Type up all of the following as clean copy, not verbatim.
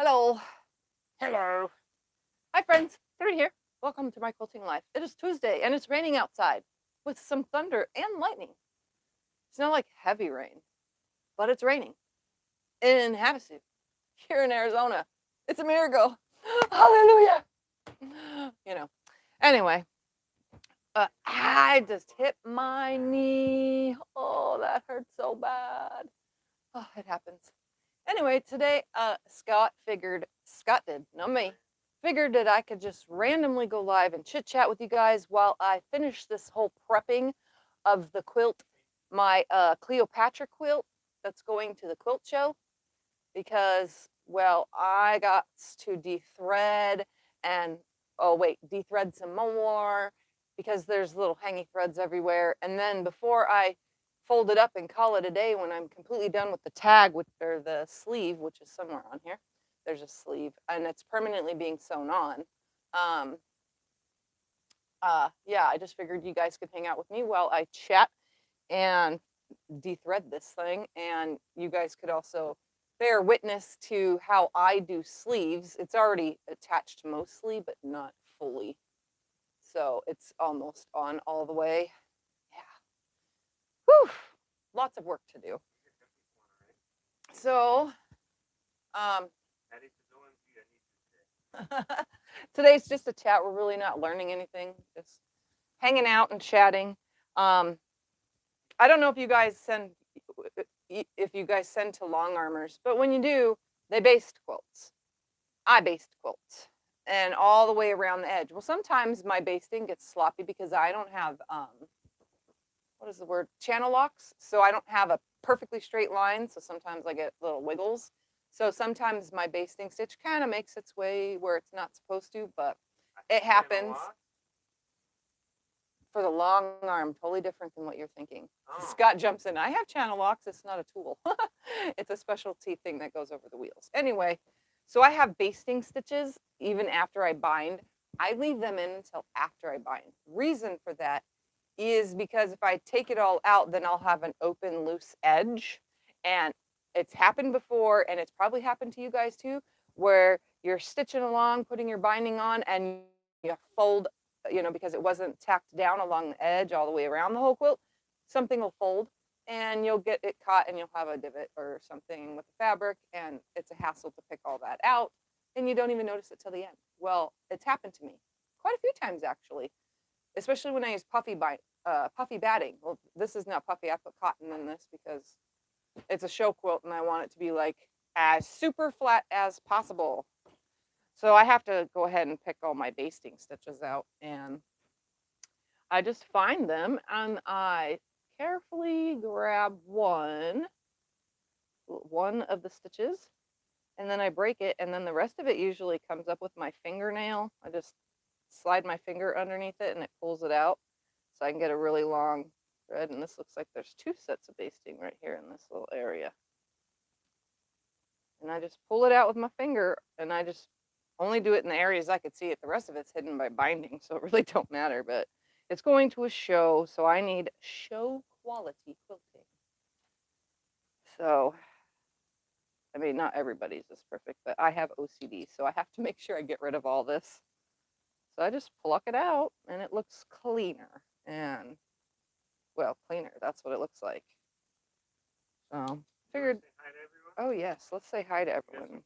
Hello. Hello. Hi, friends. Third here. Welcome to my quilting life. It is Tuesday and it's raining outside with some thunder and lightning. It's not like heavy rain, but it's raining in Havasu here in Arizona. It's a miracle. Hallelujah. You know, anyway, I just hit my knee. Oh, that hurts so bad. Oh, it happens. Anyway, today, Scott did, not me, figured that I could just randomly go live and chit chat with you guys while I finish this whole prepping of the quilt, my Cleopatra quilt that's going to the quilt show, because, well, I got to dethread and, oh wait, dethread some more because there's little hangy threads everywhere. And then before I fold it up and call it a day, when I'm completely done with the tag, or the sleeve, which is somewhere on here, there's a sleeve and it's permanently being sewn on. Yeah, I just figured you guys could hang out with me while I chat and dethread this thing, and you guys could also bear witness to how I do sleeves. It's already attached mostly, but not fully. So it's almost on all the way. Yeah. Whew. Lots of work to do. So, today's just a chat. We're really not learning anything, just hanging out and chatting. I don't know if you guys send to long armors, but when you do, they baste quilts. I baste quilts and all the way around the edge. Well, sometimes my basting gets sloppy because I don't have what is the word? Channel locks. So I don't have a perfectly straight line. So sometimes I get little wiggles. So sometimes my basting stitch kind of makes its way where it's not supposed to, but it happens. For the long arm, totally different than what you're thinking. Oh. Scott jumps in. I have channel locks. It's not a tool. It's a specialty thing that goes over the wheels. Anyway, so I have basting stitches even after I bind. I leave them in until after I bind. Reason for that is because if I take it all out, then I'll have an open, loose edge. And it's happened before, and it's probably happened to you guys too, where you're stitching along, putting your binding on, and you fold, because it wasn't tacked down along the edge all the way around the whole quilt, something will fold and you'll get it caught and you'll have a divot or something with the fabric, and it's a hassle to pick all that out and you don't even notice it till the end. Well, it's happened to me quite a few times actually, especially when I use puffy batting. Well, this is not puffy. I put cotton in this because it's a show quilt and I want it to be like as super flat as possible. So I have to go ahead and pick all my basting stitches out, and I just find them and I carefully grab one of the stitches, and then I break it, and then the rest of it usually comes up with my fingernail. I just slide my finger underneath it and it pulls it out so I can get a really long thread. And this looks like there's two sets of basting right here in this little area. And I just pull it out with my finger, and I just only do it in the areas I could see it. The rest of it's hidden by binding, so it really don't matter, but it's going to a show, so I need show quality quilting. So, I mean, not everybody's is perfect, but I have OCD, so I have to make sure I get rid of all this. So I just pluck it out, and it looks cleaner. And, well, cleaner, that's what it looks like. So, figured, oh yes, let's say hi to everyone.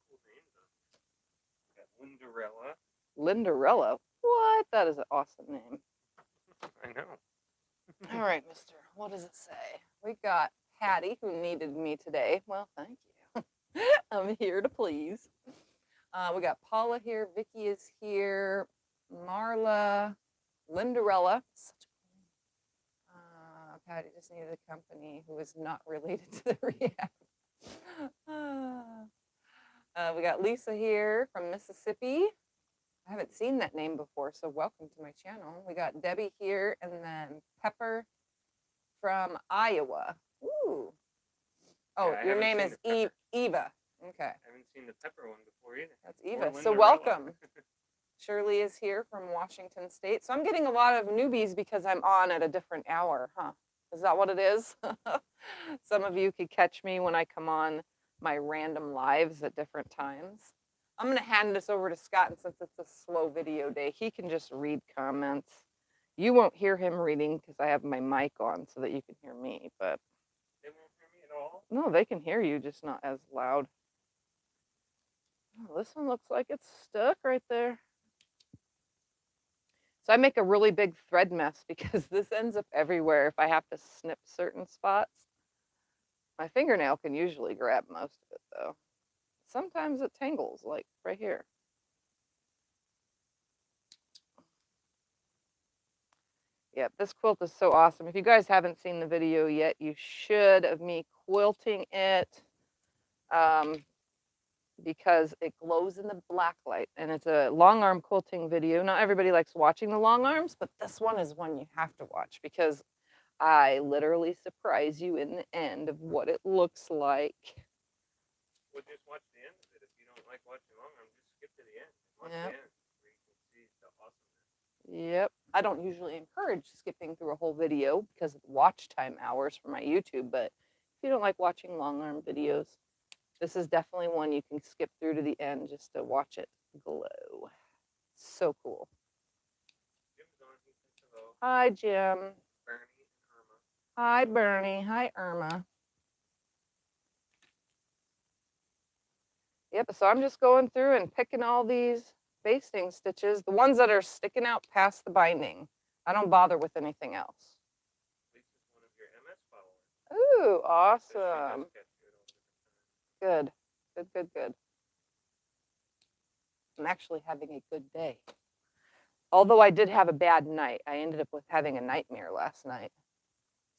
Lindarella. Lindarella? What? That is an awesome name. I know. All right, mister. What does it say? We got Patty, who needed me today. Well, thank you. I'm here to please. We got Paula here. Vicky is here. Marla. Lindarella. Patty just needed a company who is not related to the rehab. We got Lisa here from Mississippi. I haven't seen that name before, so welcome to my channel. We got Debbie here, and then Pepper from Iowa. Ooh. Oh, yeah, your name is Eva. Okay. I haven't seen the Pepper one before either. That's Eva. So welcome. Shirley is here from Washington State. So I'm getting a lot of newbies because I'm on at a different hour, huh? Is that what it is? Some of you could catch me when I come on my random lives at different times. I'm going to hand this over to Scott, and since it's a slow video day, he can just read comments. You won't hear him reading because I have my mic on so that you can hear me, but They won't hear me at all. no, they can hear you, just not as loud. Oh, this one looks like it's stuck right there. So I make a really big thread mess because this ends up everywhere if I have to snip certain spots. My fingernail can usually grab most of it though. Sometimes it tangles, like right here. Yeah, this quilt is so awesome. If you guys haven't seen the video yet, you should, of me quilting it, because it glows in the black light. And it's a long arm quilting video. Not everybody likes watching the long arms, but this one is one you have to watch because I literally surprise you in the end of what it looks like. Well, just watch the end of it. If you don't like watching long arm, just skip to the end. Watch Yep. the end where you can see the awesomeness. Yep. I don't usually encourage skipping through a whole video because of watch time hours for my YouTube, but if you don't like watching long arm videos, this is definitely one you can skip through to the end just to watch it glow. So cool. Jim's on. He says hello. Hi, Jim. Bernie and Irma. Hi, Bernie. Hi, Irma. Yep, so I'm just going through and picking all these basting stitches, the ones that are sticking out past the binding. I don't bother with anything else. Lisa's one of your MS followers. Ooh, So awesome. she does catch you at all different times. Good, good, good, good. I'm actually having a good day. Although I did have a bad night. I ended up with having a nightmare last night.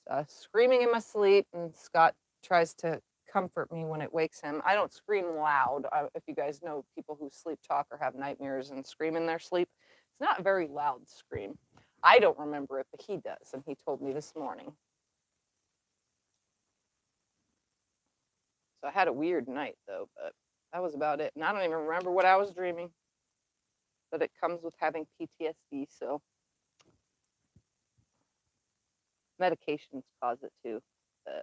So I was screaming in my sleep, and Scott tries to comfort me when it wakes him. I don't scream loud. If you guys know people who sleep talk or have nightmares and scream in their sleep, it's not a very loud scream. I don't remember it, but he does, and he told me this morning. So I had a weird night, though, but that was about it. And I don't even remember what I was dreaming. But it comes with having PTSD, so medications cause it too. But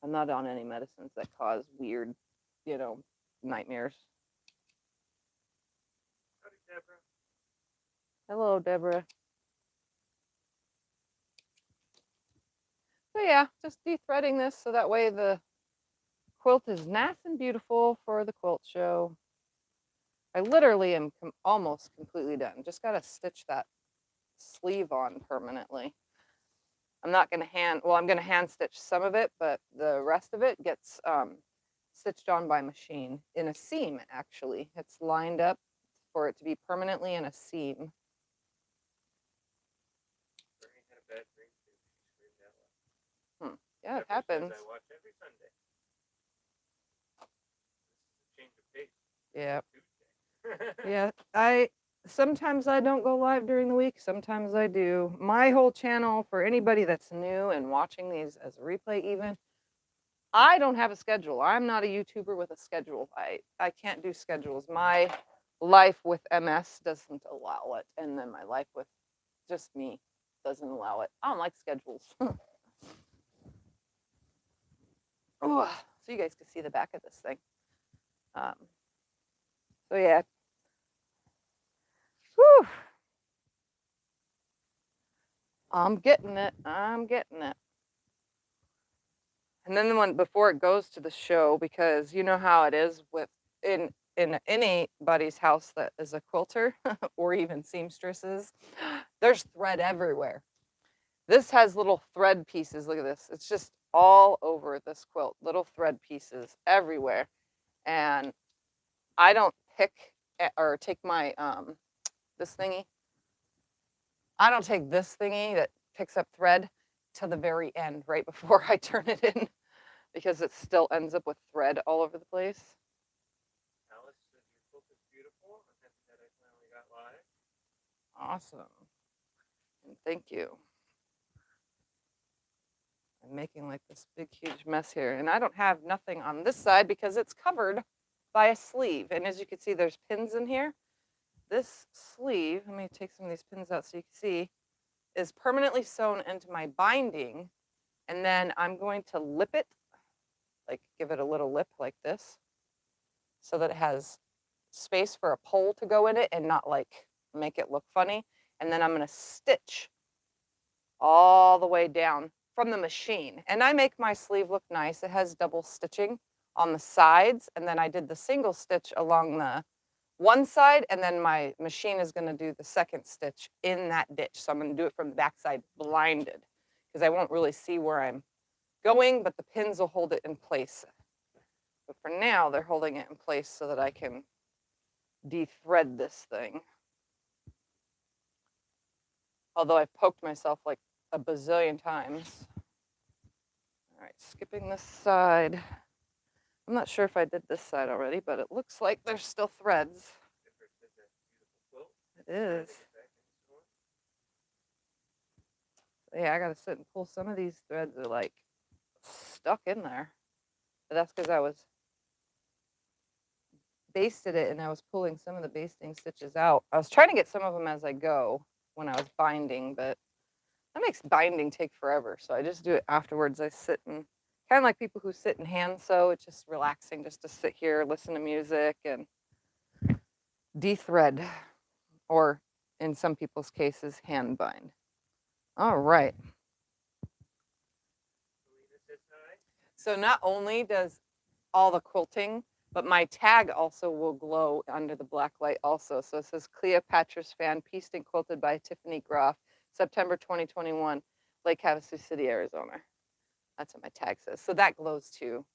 I'm not on any medicines that cause weird, nightmares. Howdy, Deborah. Hello, Deborah. So yeah, just de-threading this so that way the quilt is nice and beautiful for the quilt show. I literally am almost completely done. Just got to stitch that sleeve on permanently. I'm not going to I'm going to hand stitch some of it, but the rest of it gets stitched on by machine in a seam, actually. It's lined up for it to be permanently in a seam. Bernie had a bad dream too. She screamed out loud. Yeah, it Deborah happens. says I watch every Sunday. This is a change of pace. Yeah. Tuesday. Yeah, sometimes I don't go live during the week, sometimes I do. My whole channel, for anybody that's new and watching these as a replay even, I don't have a schedule. I'm not a YouTuber with a schedule. I can't do schedules. My life with MS doesn't allow it, and then my life with just me doesn't allow it. I don't like schedules. Oh, so you guys can see the back of this thing. So yeah. Whew. I'm getting it. I'm getting it. And then before it goes to the show, because you know how it is with in anybody's house that is a quilter or even seamstresses, there's thread everywhere. This has little thread pieces. Look at this. It's just all over this quilt, little thread pieces everywhere. And I don't pick or take my this thingy. I don't take this thingy that picks up thread to the very end, right before I turn it in, because it still ends up with thread all over the place. Alice says your quilt is beautiful. I'm happy that I finally got live. Awesome. And thank you. I'm making like this big, huge mess here. And I don't have nothing on this side because it's covered by a sleeve. And as you can see, there's pins in here. This sleeve, let me take some of these pins out so you can see, is permanently sewn into my binding. And then I'm going to lip it, like give it a little lip like this, so that it has space for a pole to go in it and not like make it look funny. And then I'm going to stitch all the way down from the machine. And I make my sleeve look nice. It has double stitching on the sides. And then I did the single stitch along the one side. And then my machine is going to do the second stitch in that ditch. So I'm going to do it from the back side blinded because I won't really see where I'm going, but the pins will hold it in place. But for now, they're holding it in place so that I can de-thread this thing. Although I've poked myself like a bazillion times. All right, skipping this side. I'm not sure if I did this side already, but it looks like there's still threads. It is. Yeah, I gotta sit and pull. Some of these threads are like stuck in there. But that's because I was basted it and I was pulling some of the basting stitches out. I was trying to get some of them as I go when I was binding, but that makes binding take forever. So I just do it afterwards. I sit and kind of like people who sit and hand sew. It's just relaxing just to sit here, listen to music and de-thread, or in some people's cases, hand bind. All right. So not only does all the quilting, but my tag also will glow under the black light also. So it says Cleopatra's Fan, pieced and quilted by Tiffany Groff, September 2021, Lake Havasu City, Arizona. That's what my tag says. So that glows too.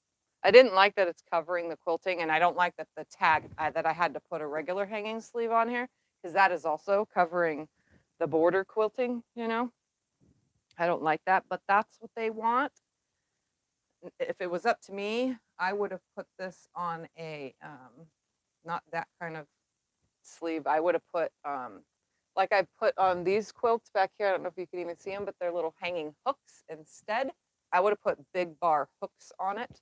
I didn't like that it's covering the quilting, and I don't like that the tag, that I had to put a regular hanging sleeve on here, because that is also covering the border quilting, you know? I don't like that, but that's what they want. If it was up to me, I would have put this on a, not that kind of sleeve. I would have put, like I put on these quilts back here. I don't know if you can even see them, but they're little hanging hooks instead. I would have put big bar hooks on it.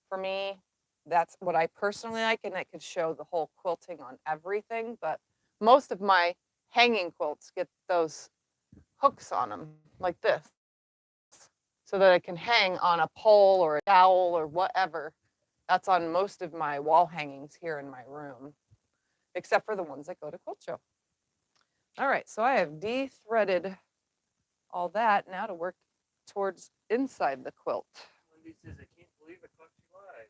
For me, that's what I personally like, and it could show the whole quilting on everything. But most of my hanging quilts get those hooks on them like this, so that I can hang on a pole or a dowel or whatever. That's on most of my wall hangings here in my room, except for the ones that go to Quilt Show. All right, so I have de-threaded all that now to work towards inside the quilt. Wendy says, I can't believe I caught you live.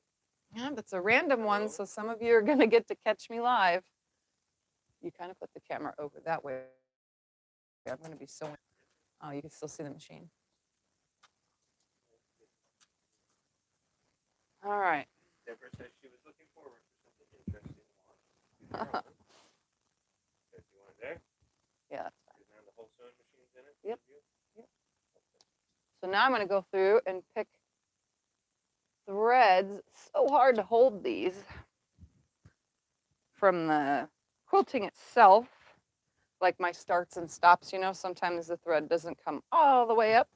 Yeah, but it's a random one, so some of you are going to get to catch me live. You kind of put the camera over that way. I'm going to be sewing. Oh, you can still see the machine. All right. Deborah says she was looking forward to something interesting to watch. If you want there. Yeah, that's fine. Now the whole sewing machine's in it. Yep. Yep. So now I'm going to go through and pick threads. It's so hard to hold these from the quilting itself, like my starts and stops. You know, sometimes the thread doesn't come all the way up,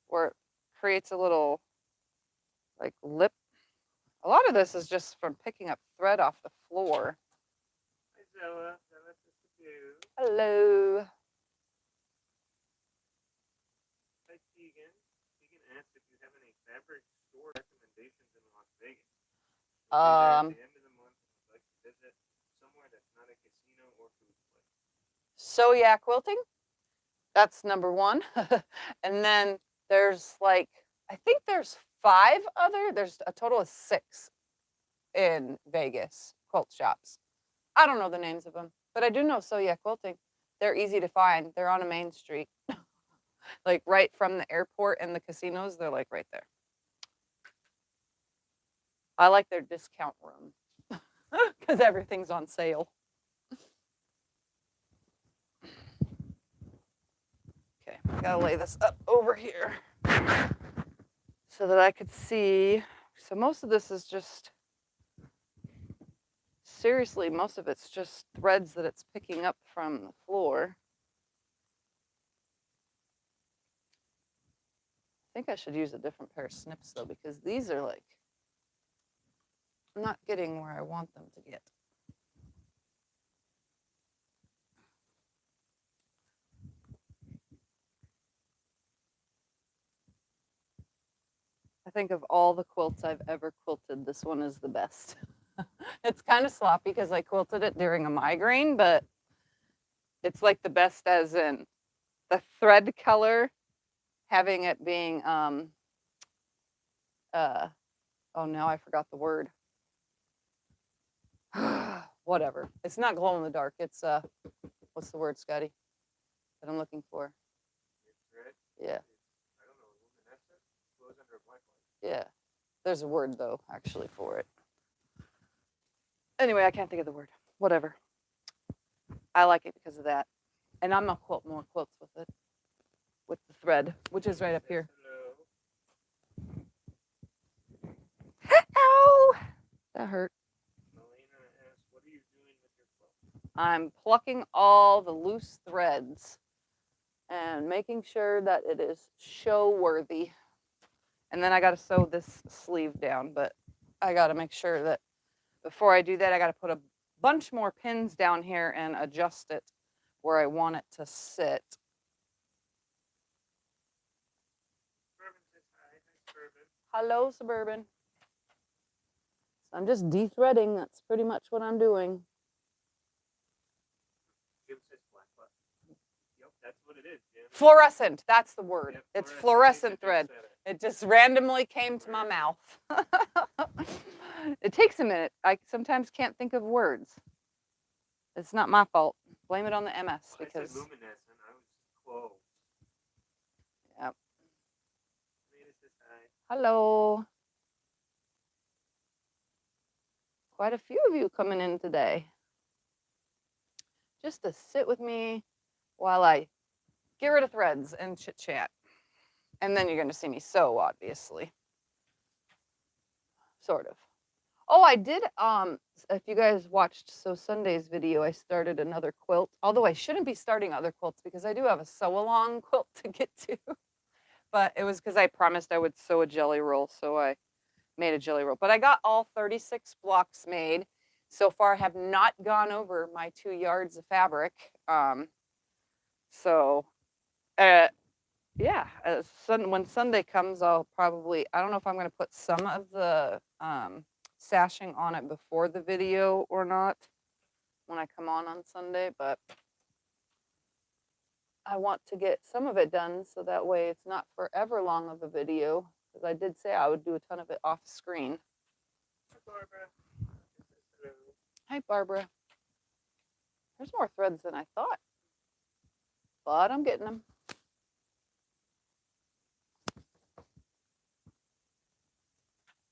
or it creates a little like lip. A lot of this is just from picking up thread off the floor. Hi, Zella. Zella's just a few. Hello. Hi, Tegan. Tegan asked if you have any fabric store recommendations in Las Vegas. At the end of the month, I'd like to visit somewhere that's not a casino or food place. So yeah, quilting. That's number one. And then there's like, I think there's there's a total of 6 in Vegas quilt shops. I don't know the names of them, but I do know So Yeah Quilting. They're easy to find. They're on a main street, like right from the airport and the casinos. They're like right there. I like their discount room because everything's on sale. Okay, I gotta lay this up over here so that I could see. So most of this is just, seriously, most of it's just threads that it's picking up from the floor. I think I should use a different pair of snips though, because these are like not getting where I want them to get. I think of all the quilts I've ever quilted, this one is the best. It's kind of sloppy because I quilted it during a migraine, but it's like the best as in the thread color, having it being, oh, now I forgot the word. Whatever. It's not glow in the dark. It's, what's the word, Scotty, that I'm looking for? Yeah. I don't know. Luminescent goes under a black light. Yeah. There's a word, though, actually, for it. Anyway, I can't think of the word. Whatever. I like it because of that. And I'm going to quilt more quilts with it, with the thread, which is right up here. Ow! That hurt. Melina asks, what are you doing with your quilt? I'm plucking all the loose threads and making sure that it is show worthy. And then I got to sew this sleeve down, but I got to make sure that before I do that, I got to put a bunch more pins down here and adjust it where I want it to sit. Suburban says hi. Hi, Suburban. Hello, Suburban. So I'm just de-threading. That's pretty much what I'm doing. Jim says black light. Yep, that's what it is, Jim. Fluorescent, that's the word. Yep, It's fluorescent fluorescent thread. thread. It just randomly came to my mouth. It takes a minute. I sometimes can't think of words. It's not my fault. Blame it on the MS I said because. luminescent. I was close. Yep. Melina says hi. Hello. Quite a few of you coming in today. Just to sit with me while I get rid of threads and chit chat. And then you're going to see me sew, obviously. Sort of. Oh, I did, if you guys watched Sew Sunday's video, I started another quilt. Although I shouldn't be starting other quilts because I do have a sew-along quilt to get to. But it was because I promised I would sew a jelly roll, so I made a jelly roll. But I got all 36 blocks made. So far, I have not gone over my 2 yards of fabric. Yeah, when Sunday comes, I'll probably, I don't know if I'm going to put some of the sashing on it before the video or not when I come on Sunday, but I want to get some of it done so that way it's not forever long of a video, because I did say I would do a ton of it off screen. Hi, Barbara. Hello. Hi, Barbara. There's more threads than I thought, but I'm getting them.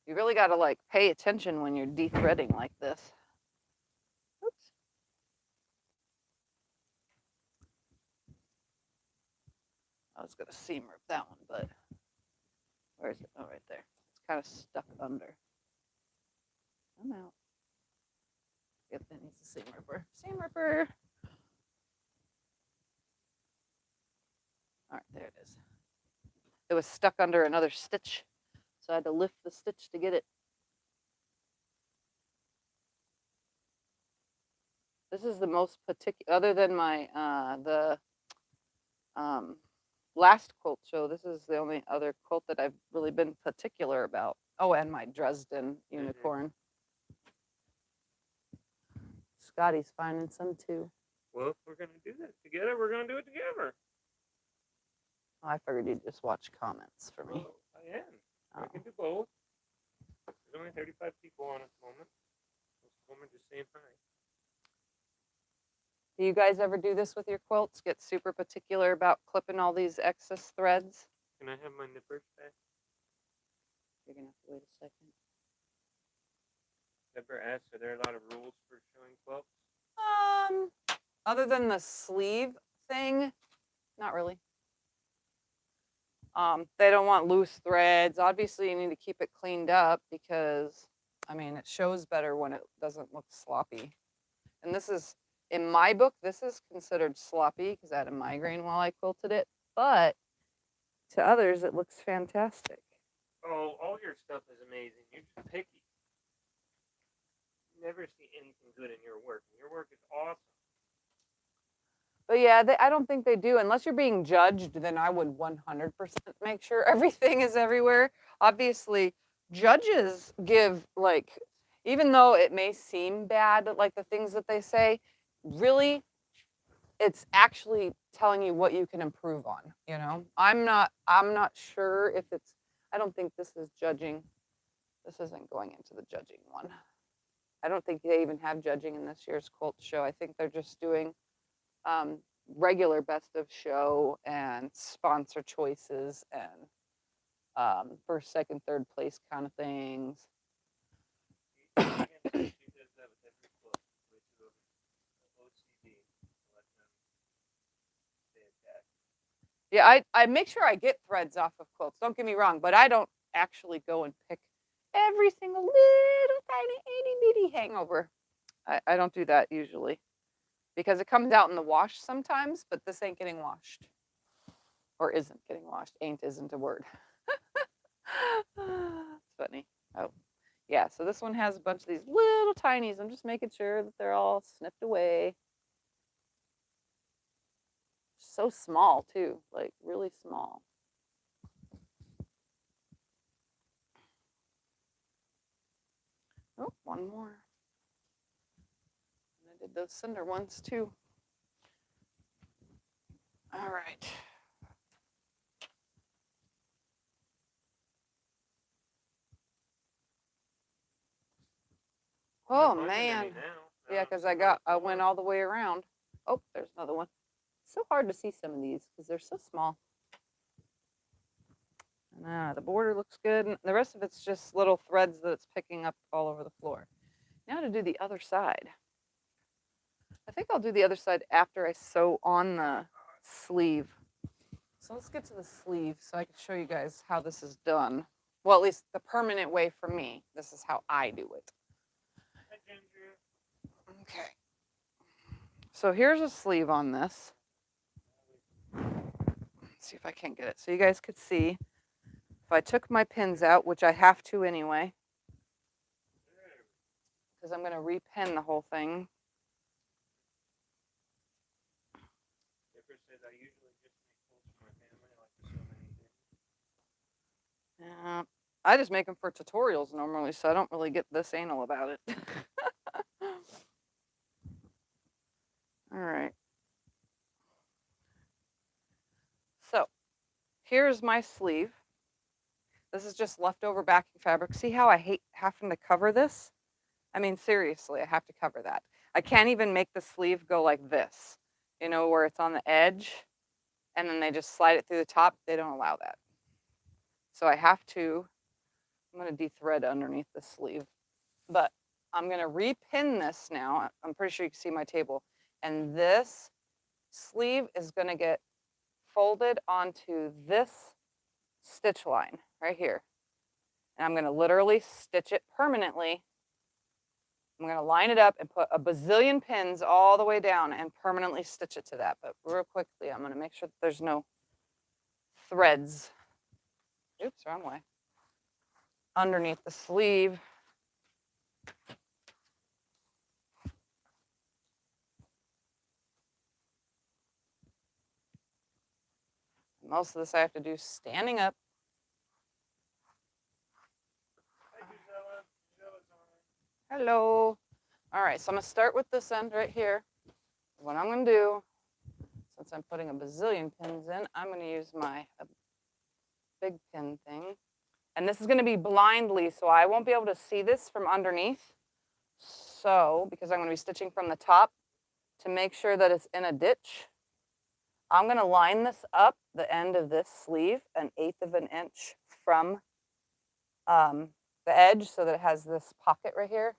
You really got to like pay attention when you're de-threading like this. Oops. I was going to seam rip that one, but where is it? Oh, right there. It's kind of stuck under. I'm out. Yep, that needs a seam ripper. Seam ripper. All right, there it is. It was stuck under another stitch, so I had to lift the stitch to get it. This is the most particular, other than my last quilt show, this is the only other quilt that I've really been particular about. Oh, and my Dresden unicorn. Scotty's finding some too. Well, if we're going to do that together, we're going to do it together. Oh, I figured you'd just watch comments for me. Well, I am. Oh. I can do both. There's only 35 people on at the moment. Most of them are just saying hi. Do you guys ever do this with your quilts? Get super particular about clipping all these excess threads? Can I have my nippers back? You're going to have to wait a second. Deborah asked, are there a lot of rules for showing quilts? Other than the sleeve thing, not really. They don't want loose threads. Obviously, you need to keep it cleaned up because, I mean, it shows better when it doesn't look sloppy. And this is, in my book, this is considered sloppy because I had a migraine while I quilted it. But to others, it looks fantastic. Oh, all your stuff is amazing. You're just picky. You never see anything good in your work. Your work is awesome. But yeah, I don't think they do. Unless you're being judged, then I would 100% make sure everything is everywhere. Obviously, judges give, like, Even though it may seem bad, like the things that they say, really, it's actually telling you what you can improve on, you know? I'm not sure if it's, I don't think this is judging. This isn't going into the judging one. I don't think they even have judging in this year's quilt show. I think they're just doing regular best of show and sponsor choices and first, second, third place kind of things. Yeah, I make sure I get threads off of quilts. Don't get me wrong, but I don't actually go and pick every single little tiny itty bitty hangover. I don't do that usually because it comes out in the wash sometimes, but this ain't getting washed or isn't getting washed. Ain't isn't a word. It's funny. Oh, yeah. So this one has a bunch of these little tinies. I'm just making sure that they're all snipped away. So small too, like really small. Oh, one more. And I did those cinder ones too. All right. Oh man. Yeah, because I went all the way around. Oh, there's another one. It's so hard to see some of these because they're so small. The border looks good. And the rest of it's just little threads that it's picking up all over the floor. Now to do the other side. I think I'll do the other side after I sew on the sleeve. So let's get to the sleeve so I can show you guys how this is done. Well, at least the permanent way for me. This is how I do it. Okay. So here's a sleeve on this. Let's see if I can't get it. So you guys could see if I took my pins out, which I have to anyway, because I'm going to repin the whole thing. I just make them for tutorials normally, so I don't really get this anal about it. All right. So here's my sleeve. This is just leftover backing fabric. See how I hate having to cover this? I mean, seriously, I have to cover that. I can't even make the sleeve go like this, you know, where it's on the edge and then they just slide it through the top. They don't allow that. So I have to, I'm going to de-thread underneath the sleeve, but I'm going to repin this now. I'm pretty sure you can see my table. And this sleeve is going to get folded onto this stitch line right here. And I'm going to literally stitch it permanently. I'm going to line it up and put a bazillion pins all the way down and permanently stitch it to that. But real quickly, I'm going to make sure that there's no threads. Oops, wrong way. Underneath the sleeve. Most of this I have to do standing up. Hello. All right, so I'm going to start with this end right here. What I'm going to do, since I'm putting a bazillion pins in, I'm going to use my big pin thing. And this is going to be blindly, so I won't be able to see this from underneath. So, because I'm going to be stitching from the top, to make sure that it's in a ditch, I'm going to line this up, the end of this sleeve, 1/8 of an inch from the edge so that it has this pocket right here.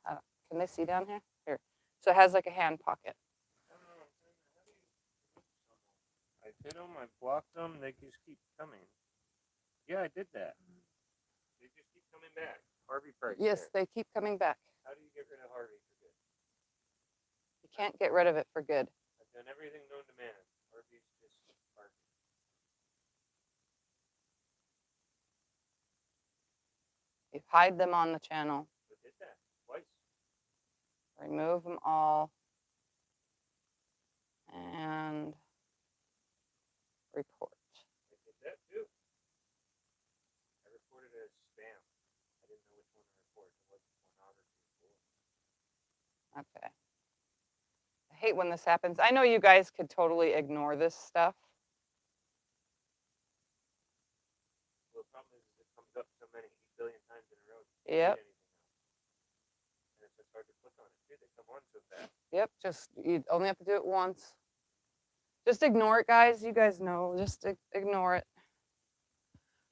Can they see down here? Here. So it has like a hand pocket. I did them, I blocked them, they just keep coming. Yeah, I did that. They just keep coming back. Harvey Price. Yes, they keep coming back. How do you get rid of Harvey for good? You can't get rid of it for good. I've done everything known to man. Harvey's just Harvey. You hide them on the channel. I did that twice. Remove them all. And report. I did that too. I reported it as spam. I didn't know which one to report. It wasn't pornography before. Okay. I hate when this happens. I know you guys could totally ignore this stuff. Well, the problem is it comes up so many billion times in a row. Yep. And it's just hard to click on it too. They come on so fast. Yep, just you only have to do it once. Just ignore it, guys. You guys know, just ignore it.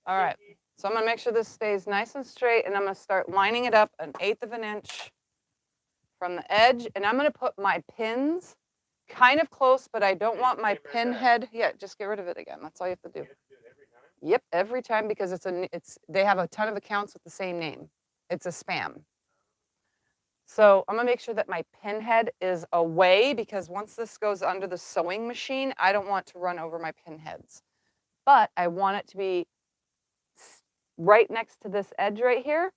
All right, so I'm gonna make sure this stays nice and straight, and I'm gonna start lining it up 1/8 of an inch from the edge, and I'm gonna put my pins kind of close, but I don't want my pin head. Yeah, just get rid of it again. That's all you have to do. You have to do it every time? Yep, every time, because they have a ton of accounts with the same name. It's a spam. So I'm gonna make sure that my pin head is away, because once this goes under the sewing machine, I don't want to run over my pin heads. But I want it to be right next to this edge right here.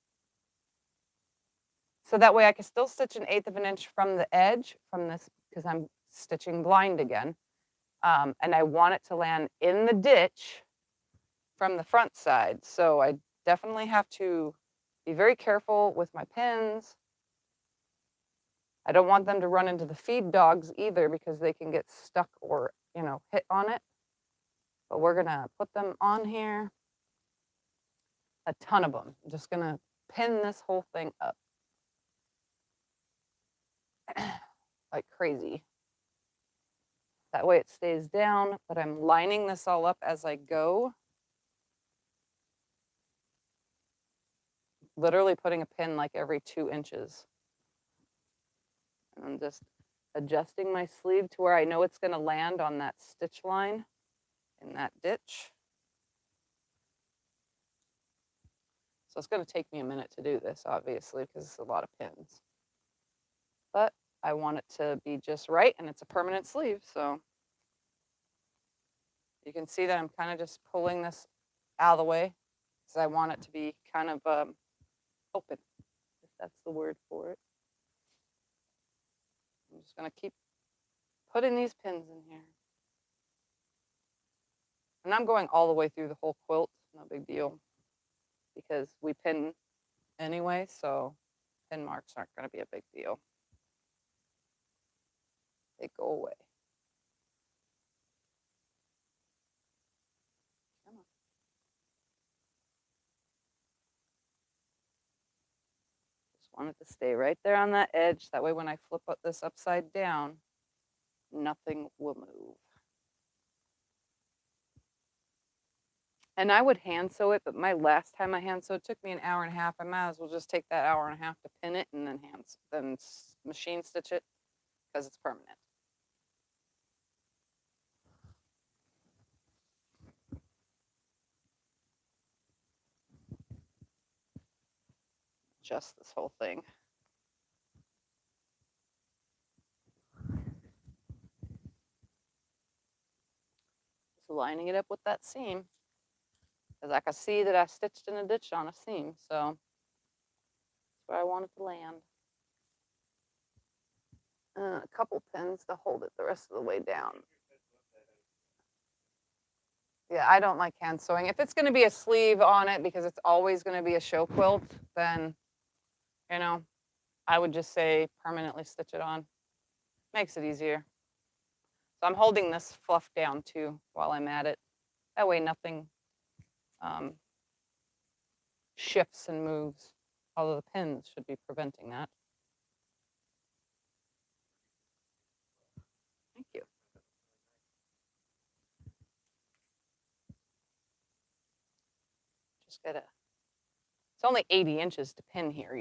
So that way I can still stitch 1/8 of an inch from the edge, from this, because I'm stitching blind again. And I want it to land in the ditch from the front side. So I definitely have to be very careful with my pins. I don't want them to run into the feed dogs either, because they can get stuck or, hit on it. But we're gonna put them on here. A ton of them. I'm just gonna pin this whole thing up like crazy. That way it stays down, but I'm lining this all up as I go. Literally putting a pin like every 2 inches. And I'm just adjusting my sleeve to where I know it's gonna land on that stitch line in that ditch. So it's gonna take me a minute to do this, obviously, because it's a lot of pins. But I want it to be just right, and it's a permanent sleeve, so. You can see that I'm kind of just pulling this out of the way, because I want it to be kind of open, if that's the word for it. I'm just gonna keep putting these pins in here. And I'm going all the way through the whole quilt, no big deal, because we pin anyway, so pin marks aren't gonna be a big deal. They go away. Come on. Just want it to stay right there on that edge. That way when I flip this upside down, nothing will move. And I would hand sew it, but my last time I hand sewed, it took me an hour and a half. I might as well just take that hour and a half to pin it and then machine stitch it, because it's permanent. Just this whole thing. Just lining it up with that seam, because I can see that I stitched in a ditch on a seam, so that's where I want it to land. A couple pins to hold it the rest of the way down. Yeah, I don't like hand sewing. If it's going to be a sleeve on it, because it's always going to be a show quilt, then, I would just say permanently stitch it on. Makes it easier. So I'm holding this fluff down too while I'm at it. That way nothing shifts and moves, although the pins should be preventing that. Thank you. Just gotta, it's only 80 inches to pin here,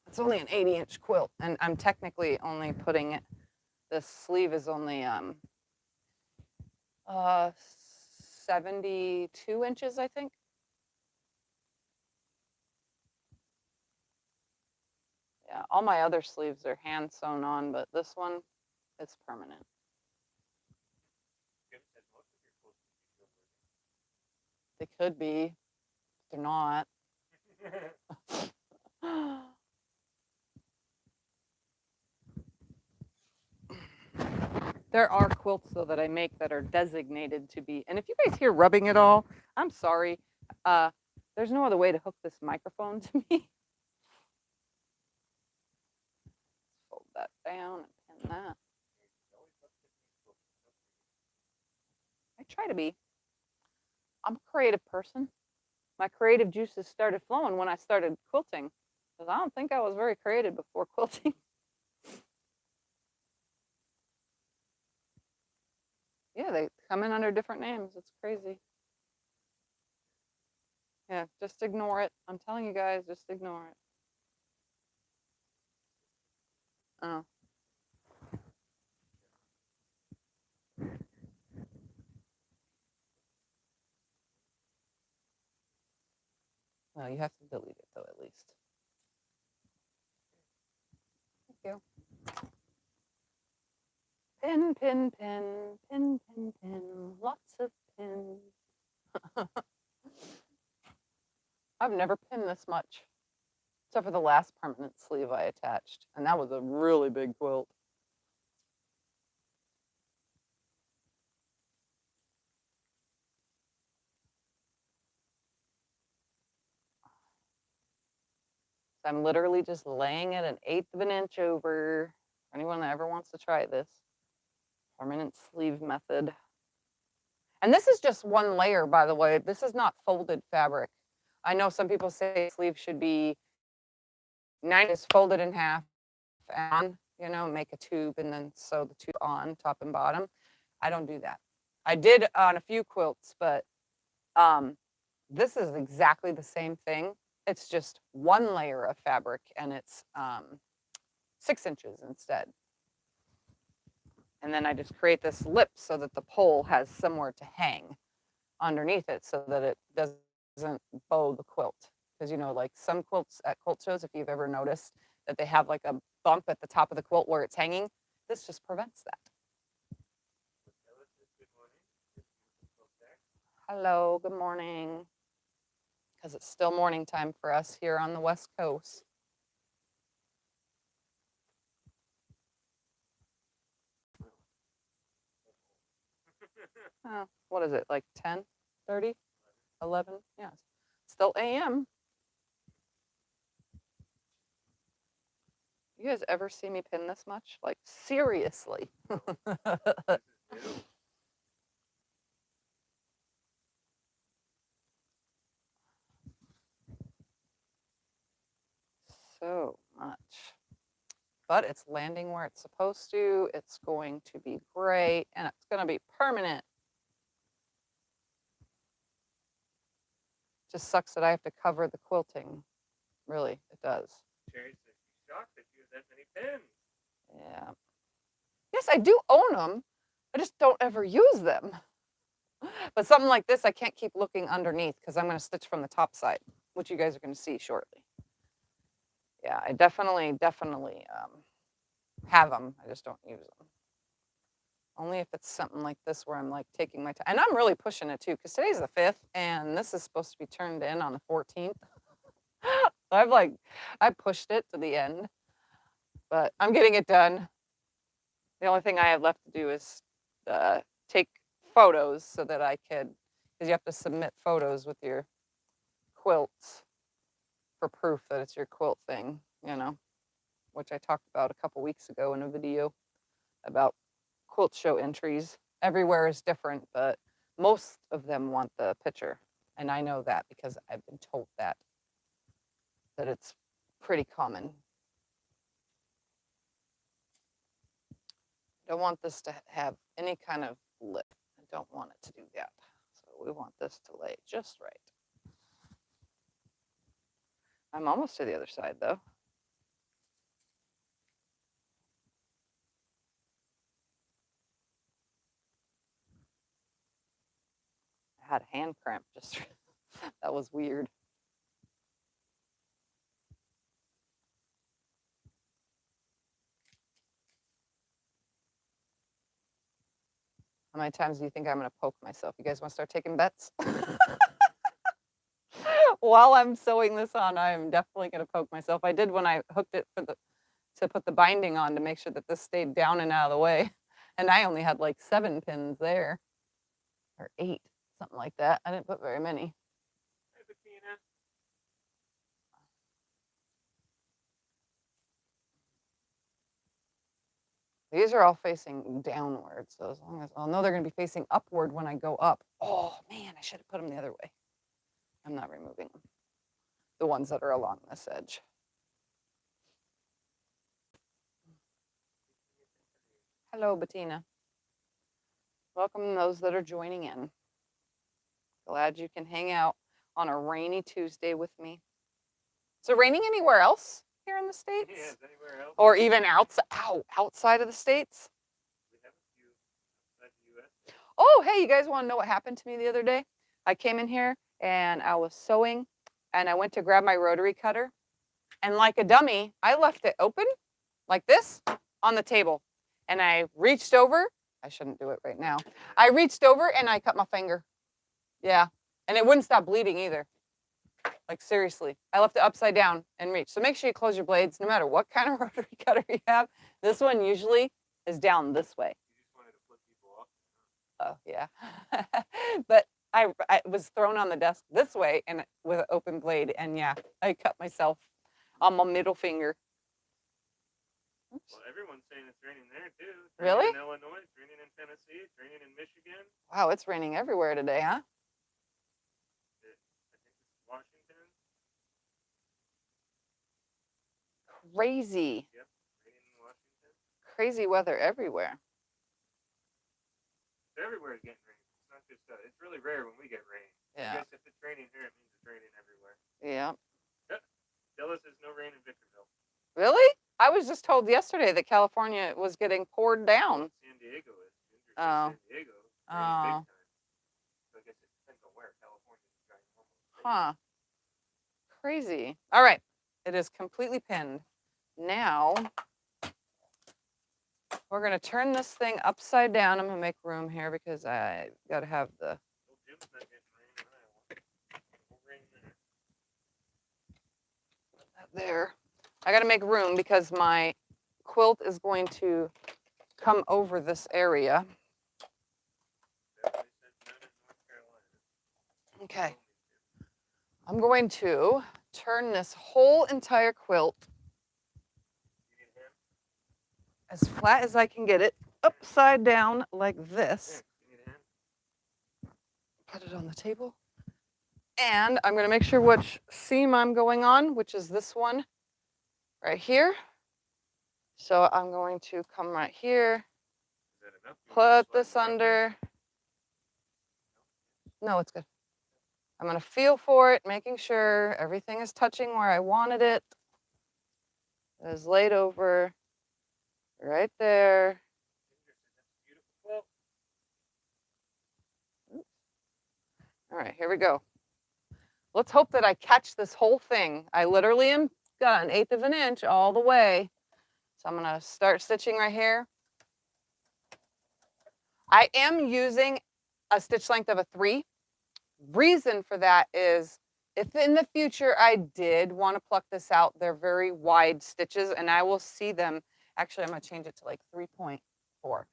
It's only an 80-inch quilt, and I'm technically only putting it, the sleeve is only 72 inches, I think. Yeah, all my other sleeves are hand sewn on, but this one is permanent. They could be, but they're not. There are quilts, though, that I make that are designated to be, and if you guys hear rubbing at all, I'm sorry. There's no other way to hook this microphone to me. Fold that down and pin that. I try to be. I'm a creative person. My creative juices started flowing when I started quilting, because I don't think I was very creative before quilting. Yeah, they come in under different names. It's crazy. Yeah, just ignore it. I'm telling you guys, just ignore it. Oh. Well, you have to delete it though, at least. Thank you. Pin, pin, pin, pin, pin, pin, lots of pins. I've never pinned this much, except for the last permanent sleeve I attached, and that was a really big quilt. I'm literally just laying it 1/8 of an inch over. Anyone that ever wants to try this, permanent sleeve method. And this is just one layer, by the way. This is not folded fabric. I know some people say sleeve should be 9 is folded in half and, you know, make a tube and then sew the tube on top and bottom. I don't do that. I did on a few quilts, but this is exactly the same thing. It's just one layer of fabric and it's 6 inches instead. And then I just create this lip so that the pole has somewhere to hang underneath it so that it doesn't bow the quilt. Because, you know, like some quilts at quilt shows, if you've ever noticed that they have like a bump at the top of the quilt where it's hanging, this just prevents that. Hello, good morning. Because it's still morning time for us here on the West Coast. What is it, like 10, 30, 11? Yes, still AM. You guys ever see me pin this much? Like, seriously. So much. But it's landing where it's supposed to. It's going to be great, and it's going to be permanent. Just sucks that I have to cover the quilting. Really, it does. Sherry says she's shocked that you have that many pins. Yeah. Yes, I do own them. I just don't ever use them. But something like this, I can't keep looking underneath because I'm going to stitch from the top side, which you guys are going to see shortly. Yeah, I definitely have them. I just don't use them. Only if it's something like this where I'm like taking my time. And I'm really pushing it too, because today's the 5th and this is supposed to be turned in on the 14th. I pushed it to the end, but I'm getting it done. The only thing I have left to do is take photos so that I could, because you have to submit photos with your quilts for proof that it's your quilt thing, you know, which I talked about a couple weeks ago in a video about quilt show entries. Everywhere is different, but most of them want the picture. And I know that because I've been told that it's pretty common. I don't want this to have any kind of lip. I don't want it to do that. So we want this to lay just right. I'm almost to the other side though. I had a hand cramp just, that was weird. How many times do you think I'm going to poke myself? You guys want to start taking bets? While I'm sewing this on, I'm definitely going to poke myself. I did when I hooked it to put the binding on to make sure that this stayed down and out of the way. And I only had like 7 pins there, or 8, something like that. I didn't put very many. Hey, Bettina. These are all facing downward, so as long as, oh no, they're gonna be facing upward when I go up. Oh man, I should have put them the other way. I'm not removing them. The ones that are along this edge. Hello, Bettina. Welcome those that are joining in. Glad you can hang out on a rainy Tuesday with me. Is it raining anywhere else here in the States? Yeah, anywhere else? Or even outside of the States? We have a few outside the US. Oh, hey, you guys want to know what happened to me the other day? I came in here and I was sewing and I went to grab my rotary cutter. And like a dummy, I left it open like this on the table. And I reached over. I shouldn't do it right now. I reached over and I cut my finger. Yeah. And it wouldn't stop bleeding either. Like seriously, I left it upside down and reached. So make sure you close your blades no matter what kind of rotary cutter you have. This one usually is down this way. You just wanted to flip people off. Oh, yeah. But I was thrown on the desk this way and with an open blade. And yeah, I cut myself on my middle finger. Well, everyone's saying it's raining there too. It's Really? raining in Illinois, it's raining in Tennessee, it's raining in Michigan. Wow, it's raining everywhere today, huh? I think it's Washington. Crazy. Yep, raining in Washington. Crazy weather everywhere. So everywhere is getting rain. It's not just it's really rare when we get rain. Yeah. I guess if it's raining here, it means it's raining everywhere. Yeah. Stella says no rain in Victorville. Really? I was just told yesterday that California was getting poured down. San Diego is. Ginger says Oh. San Diego. It's Oh. raining big time. So I guess it depends on where California is dry normal. Huh. Crazy. All right. It is completely pinned. Now, we're going to turn this thing upside down. I'm going to make room here because I got to have the... Well, Jim's not getting rain in Iowa. No rain there. Put that there. I got to make room because my quilt is going to come over this area. Beverly says none in North Carolina. Okay. I'm going to turn this whole entire quilt You need a hand? as flat as I can get it upside down like this. Yeah, you need a hand? Put it on the table. And I'm going to make sure which seam I'm going on, which is this one right here. So I'm going to come right here, Is that enough? You want put to this slide it down there? under. No, it's good. I'm going to feel for it, making sure everything is touching where I wanted it. It is laid over right there. Ginger said that's a beautiful quilt. All right, here we go. Let's hope that I catch this whole thing. I literally am got 1/8 of an inch all the way. So I'm gonna start stitching right here. I am using a stitch length of a 3. Reason for that is if in the future I did want to pluck this out, they're very wide stitches and I will see them. Actually, I'm gonna change it to like 3.4.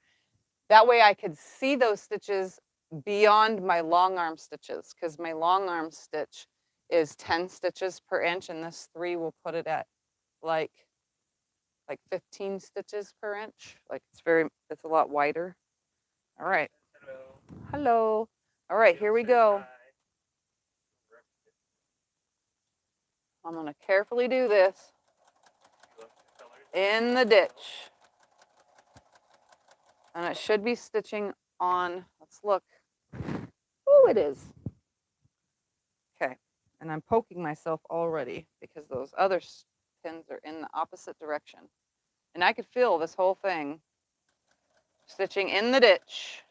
That way I could see those stitches beyond my long arm stitches because my long arm stitch is 10 stitches per inch and this 3 will put it at like 15 stitches per inch. Like it's a lot wider. All right. Hello. Hello. All right, here we Says go. hi. I'm gonna carefully do this You love the colors? in the ditch. And it should be stitching on, let's look. Oh, it is. Okay, and I'm poking myself already because those other pins are in the opposite direction. And I could feel this whole thing stitching in the ditch.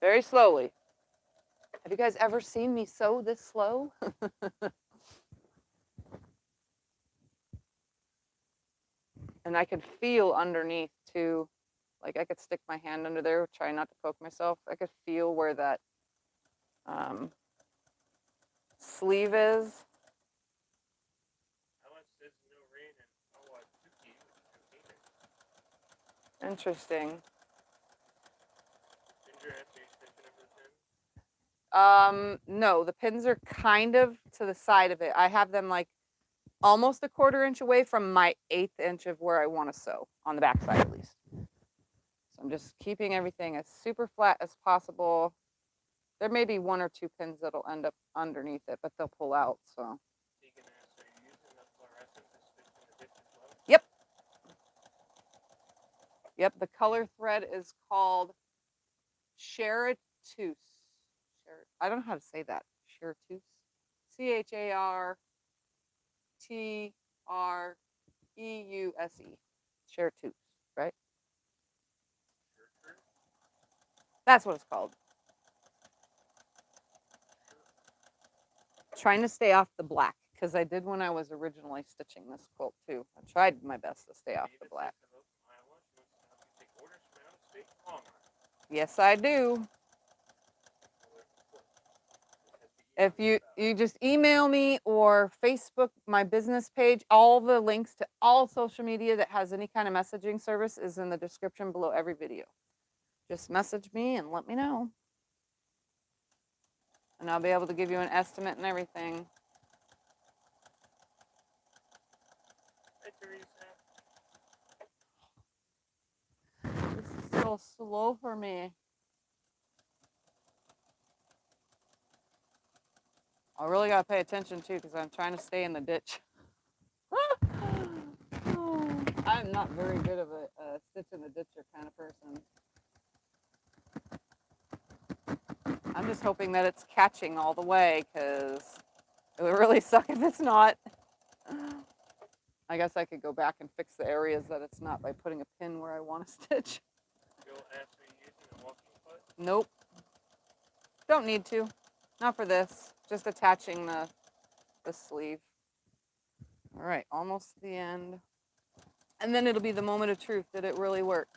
Very slowly. Have you guys ever seen me sew this slow? And I could feel underneath too. Like I could stick my hand under there, try not to poke myself. I could feel where that sleeve is. Alice says no rain in New Haven. Interesting. Ginger has the extension of the pin. No, the pins are kind of to the side of it. I have them like almost a 1/4 inch away from my 1/8 inch of where I want to sew, on the back side at least. So I'm just keeping everything as super flat as possible. There may be 1 or 2 pins that'll end up underneath it, but they'll pull out, so. Deacon asks, are you using the fluorescent to stitch in the ditch as well? Yep. Yep, the color thread is called Chartreuse. I don't know how to say that. Chartreuse. CHARTREUSE. Chartreuse, right? Chartreuse? That's what it's called. Trying to stay off the black, because I did when I was originally stitching this quilt too. I tried my best to stay off the David black. says hello from Iowa. She wants to help you take orders from out of state and Long Island. Yes, I do. If you just email me or Facebook my business page, all the links to all social media that has any kind of messaging service is in the description below every video. Just message me and let me know. And I'll be able to give you an estimate and everything. Hi, Teresa. This is so slow for me. I really got to pay attention too because I'm trying to stay in the ditch. I'm not very good of a stitch in the ditcher kind of person. I'm just hoping that it's catching all the way because it would really suck if it's not. I guess I could go back and fix the areas that it's not by putting a pin where I want to stitch. Bill asks, are you using a walking foot? Nope. Don't need to. Not for this. Just attaching the sleeve. All right, almost to the end. And then it'll be the moment of truth. Did it really work?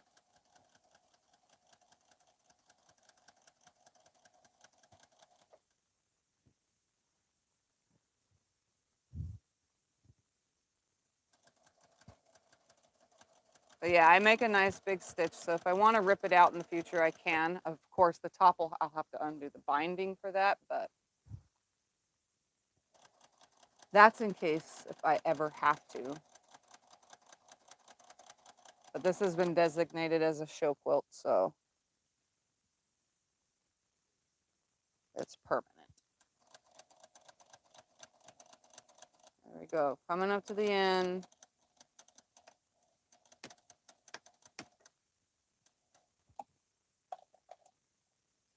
But yeah, I make a nice big stitch. So if I want to rip it out in the future, I can. Of course, the top I'll have to undo the binding for that, but that's in case if I ever have to. But this has been designated as a show quilt, so it's permanent. There we go. Coming up to the end.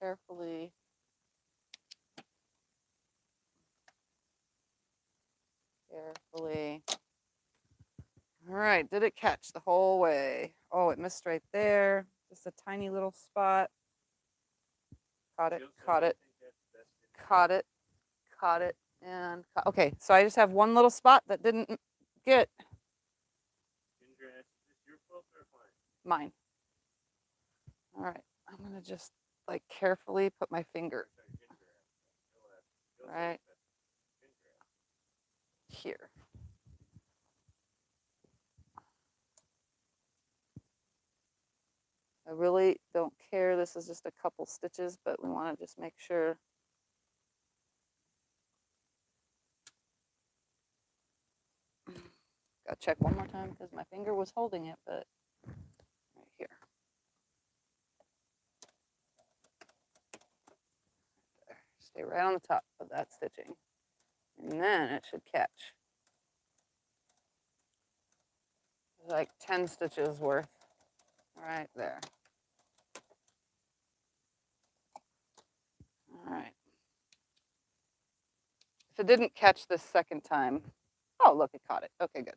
Carefully. Carefully. All right, did it catch the whole way? Oh, it missed right there. Just a tiny little spot. Caught it, Jill says, caught I it, think that's the best stitch. caught it, caught it, and okay, so I just have one little spot that didn't get Ginger asks, is this your quilt or mine? mine. All right, I'm gonna just like carefully put my finger Sorry, Ginger asked. Bill asked. Bill says right that's Ginger asked. here. I really don't care. This is just a couple stitches, but we want to just make sure. Gotta check one more time because my finger was holding it, but right here. There. Stay right on the top of that stitching. And then it should catch. Like 10 stitches worth right there. All right. If it didn't catch this second time, oh, look, it caught it. Okay, good.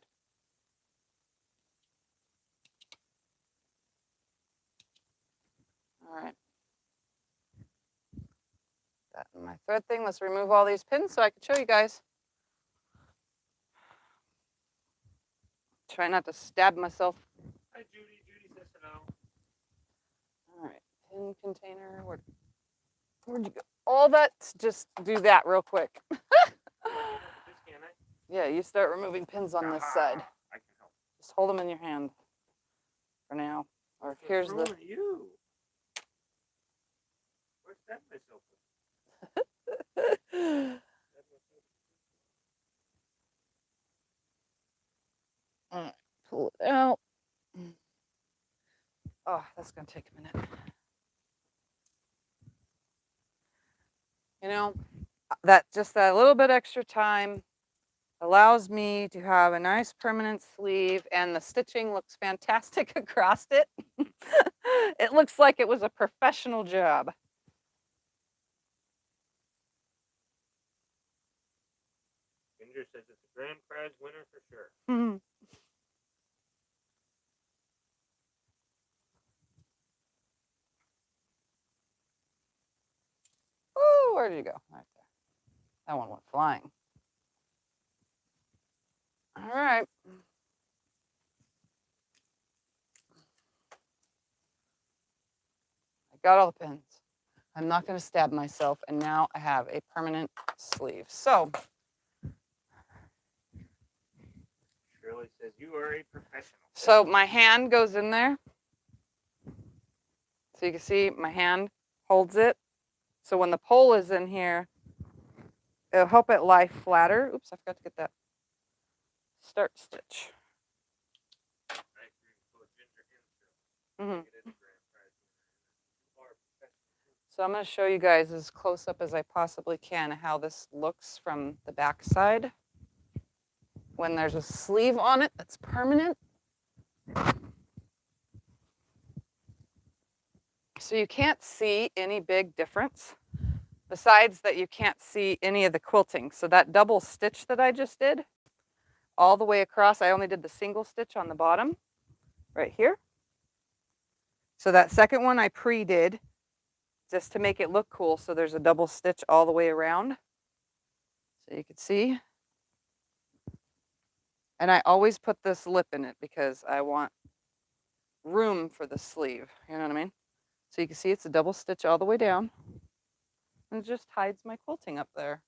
All right. That and my thread thing. Let's remove all these pins so I can show you guys. Try not to stab myself. Hi, Judy. Judy says hello. All right, pin container. Where'd you go? All that. Just do that real quick. I can help with this, can I? Yeah, you start removing pins on this side. I can help. Just hold them in your hand for now. Or What's here's wrong the. with you? Where's that myself? Oh, that's going to take a minute. You know, that little bit extra time allows me to have a nice permanent sleeve, and the stitching looks fantastic across it. It looks like it was a professional job. Ginger says it's a grand prize winner for sure. Oh, where did you go? Right there. That one went flying. All right. I got all the pins. I'm not going to stab myself, and now I have a permanent sleeve. So, Shirley says you are a professional. So my hand goes in there. So you can see my hand holds it. So when the pole is in here, it'll help it lie flatter. Oops, I forgot to get that start stitch. Mm-hmm. So I'm going to show you guys as close up as I possibly can how this looks from the back side when there's a sleeve on it that's permanent. So you can't see any big difference besides that you can't see any of the quilting. So that double stitch that I just did all the way across, I only did the single stitch on the bottom right here. So that second one I pre-did just to make it look cool. So there's a double stitch all the way around. So you can see. And I always put this lip in it because I want room for the sleeve. You know what I mean? So you can see it's a double stitch all the way down. And it just hides my quilting up there.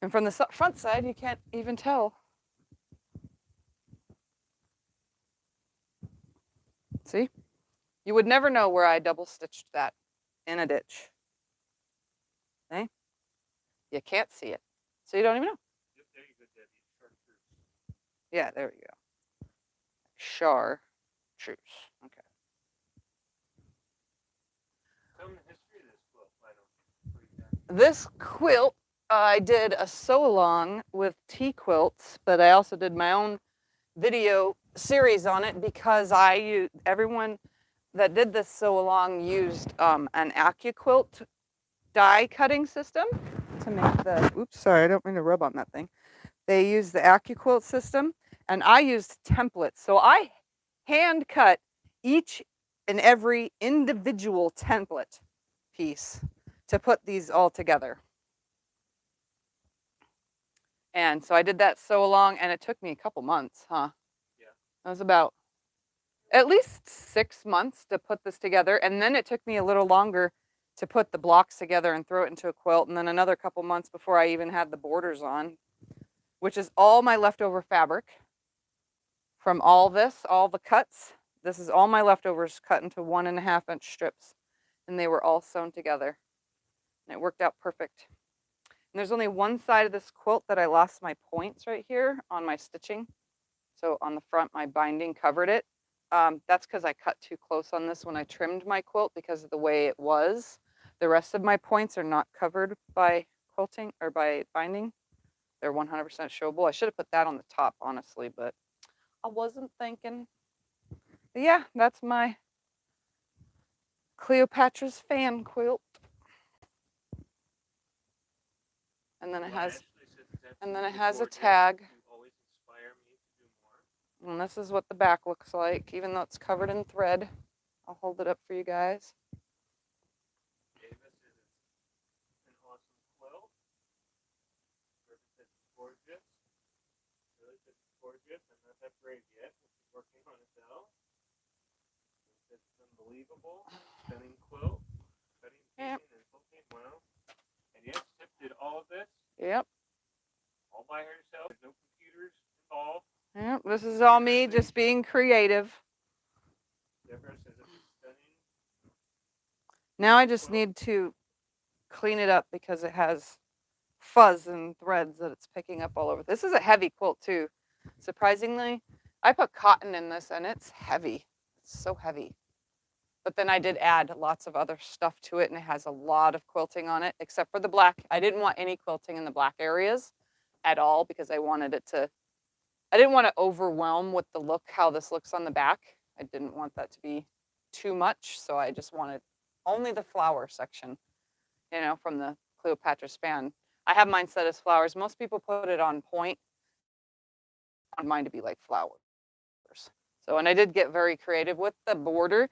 And from the front side, you can't even tell. See? You would never know where I double stitched that in a ditch. Okay? You can't see it. So you don't even know. Yep, there you go, Debbie. Chartreuse. Yeah, there we go. Chartreuse. Okay. Tell me the history of this quilt. Why don't you? This quilt, I did a sew-along with Quilts, but I also did my own video series on it because everyone that did this sew-along used an AccuQuilt die cutting system to make the, oops, sorry, I don't mean to rub on that thing. They used the AccuQuilt system, and I used templates. So I hand cut each and every individual template piece to put these all together. And so I did that sew-along, and it took me a couple months, huh? Yeah. It was about at least 6 months to put this together, and then it took me a little longer to put the blocks together and throw it into a quilt, and then another couple months before I even had the borders on, which is all my leftover fabric from all this, all the cuts. This is all my leftovers cut into 1.5-inch strips, and they were all sewn together, and it worked out perfect. And there's only one side of this quilt that I lost my points right here on my stitching. So on the front, my binding covered it. That's because I cut too close on this when I trimmed my quilt because of the way it was. The rest of my points are not covered by quilting or by binding. They're 100% showable. I should have put that on the top, honestly, but I wasn't thinking. But yeah, that's my Cleopatra's fan quilt. And then it has a tag. And this is what the back looks like, even though it's covered in thread. I'll hold it up for you guys. Davis is an awesome quilt. River says it's gorgeous. Really says it's gorgeous. I'm not that brave yet. She's working on it though. It's unbelievable. Stunning quilt. Cutting, piecing, and quilting. Wow. And yes, Tiff did all of this. Yep. All by herself. There's no computers involved. Yep, this is all me just being creative. Deborah says it's stunning. Now I just need to clean it up because it has fuzz and threads that it's picking up all over. This is a heavy quilt too. Surprisingly, I put cotton in this and it's heavy. It's so heavy. But then I did add lots of other stuff to it, and it has a lot of quilting on it, except for the black. I didn't want any quilting in the black areas at all because I wanted it to, I didn't want to overwhelm with the look, how this looks on the back. I didn't want that to be too much, so I just wanted only the flower section, you know, from the Cleopatra span. I have mine set as flowers. Most people put it on point. I want mine to be like flowers. So, and I did get very creative with the border.